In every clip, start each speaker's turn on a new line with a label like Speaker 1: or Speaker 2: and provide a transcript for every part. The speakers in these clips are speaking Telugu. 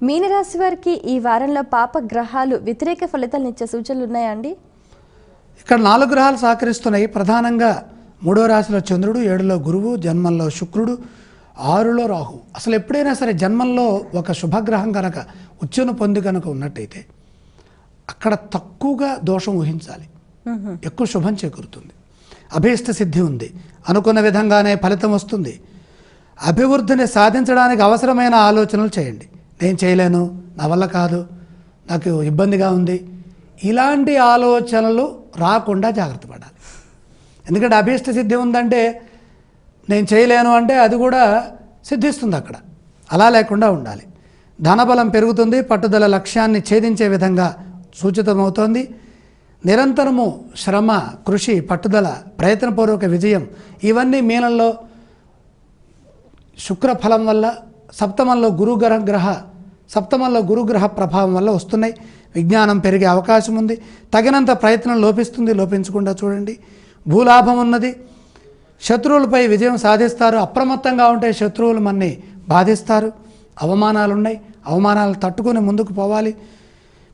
Speaker 1: మీనరాశి వారికి ఈ వారంలో పాప గ్రహాలు వ్యతిరేక ఫలితాలను ఇచ్చే సూచనలు ఉన్నాయా అండి?
Speaker 2: ఇక్కడ 4 గ్రహాలు సహకరిస్తున్నాయి. ప్రధానంగా 3వ రాశిలో చంద్రుడు, 7లో గురువు, జన్మంలో శుక్రుడు, 6లో రాహు. అసలు ఎప్పుడైనా సరే జన్మంలో ఒక శుభగ్రహం కనుక ఉచ్చును పొంది కనుక ఉన్నట్టయితే అక్కడ తక్కువగా దోషం ఊహించాలి, ఎక్కువ శుభం చేకూరుతుంది. అభీష్ట సిద్ధి ఉంది, అనుకున్న విధంగానే ఫలితం వస్తుంది. అభివృద్ధిని సాధించడానికి అవసరమైన ఆలోచనలు చేయండి. నేను చేయలేను, నా వల్ల కాదు, నాకు ఇబ్బందిగా ఉంది, ఇలాంటి ఆలోచనలు రాకుండా జాగ్రత్త పడాలి. ఎందుకంటే అభీష్ట సిద్ధి ఉందంటే నేను చేయలేను అంటే అది కూడా సిద్ధిస్తుంది అక్కడ. అలా లేకుండా ఉండాలి. ధనబలం పెరుగుతుంది, పట్టుదల లక్ష్యాన్ని ఛేదించే విధంగా సూచితమవుతోంది. నిరంతరము శ్రమ, కృషి, పట్టుదల, ప్రయత్నపూర్వక విజయం ఇవన్నీ మీనంలో శుక్రఫలం వల్ల సప్తమంలో గురుగ్రహ ప్రభావం వల్ల వస్తున్నాయి. విజ్ఞానం పెరిగే అవకాశం ఉంది. తగినంత ప్రయత్నం లోపించకుండా చూడండి. భూలాభం ఉన్నది. శత్రువులపై విజయం సాధిస్తారు. అప్రమత్తంగా ఉంటే శత్రువులు మనని బాధిస్తారు. అవమానాలు ఉన్నాయి, అవమానాలు తట్టుకుని ముందుకు పోవాలి.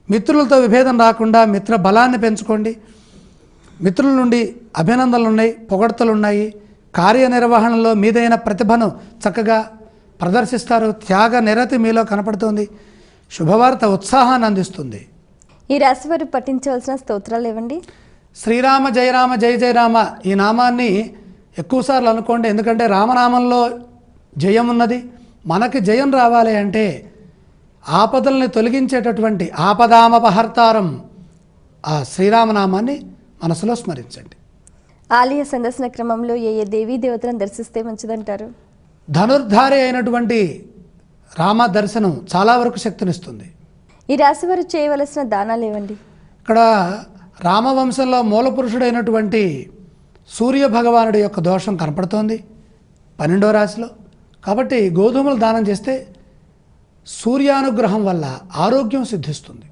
Speaker 2: మిత్రులతో విభేదం రాకుండా మిత్ర బలాన్ని పెంచుకోండి. మిత్రుల నుండి అభినందనలు ఉన్నాయి, పొగడ్తలు ఉన్నాయి. కార్యనిర్వహణలో మీదైన ప్రతిభను చక్కగా ప్రదర్శిస్తారు. త్యాగ నిరతి మీలో కనపడుతుంది. శుభవార్త ఉత్సాహాన్ని అందిస్తుంది.
Speaker 1: ఈ రాశి వారు పఠించవలసిన స్తోత్రాలు ఏవండి?
Speaker 2: శ్రీరామ జయ రామ జయ జయ రామ ఈ నామాన్ని ఎక్కువసార్లు అనుకోండి. ఎందుకంటే రామనామంలో జయం ఉన్నది. మనకి జయం రావాలి అంటే ఆపదల్ని తొలగించేటటువంటి ఆపదామపహర్తారం ఆ శ్రీరామనామాన్ని మనసులో స్మరించండి.
Speaker 1: ఆలయ సందర్శన క్రమంలో ఏ ఏ దేవీ దేవతలను దర్శిస్తే మంచిదంటారు?
Speaker 2: ధనుర్ధారి అయినటువంటి రామ దర్శనం చాలా వరకు శక్తినిస్తుంది.
Speaker 1: ఈ రాశి వారు చేయవలసిన దానాలు ఏవండి?
Speaker 2: ఇక్కడ రామవంశంలో మూలపురుషుడైనటువంటి సూర్య భగవానుడి యొక్క దోషం కనపడుతోంది 12వ రాశిలో. కాబట్టి గోధుమలు దానం చేస్తే సూర్యానుగ్రహం వల్ల ఆరోగ్యం సిద్ధిస్తుంది.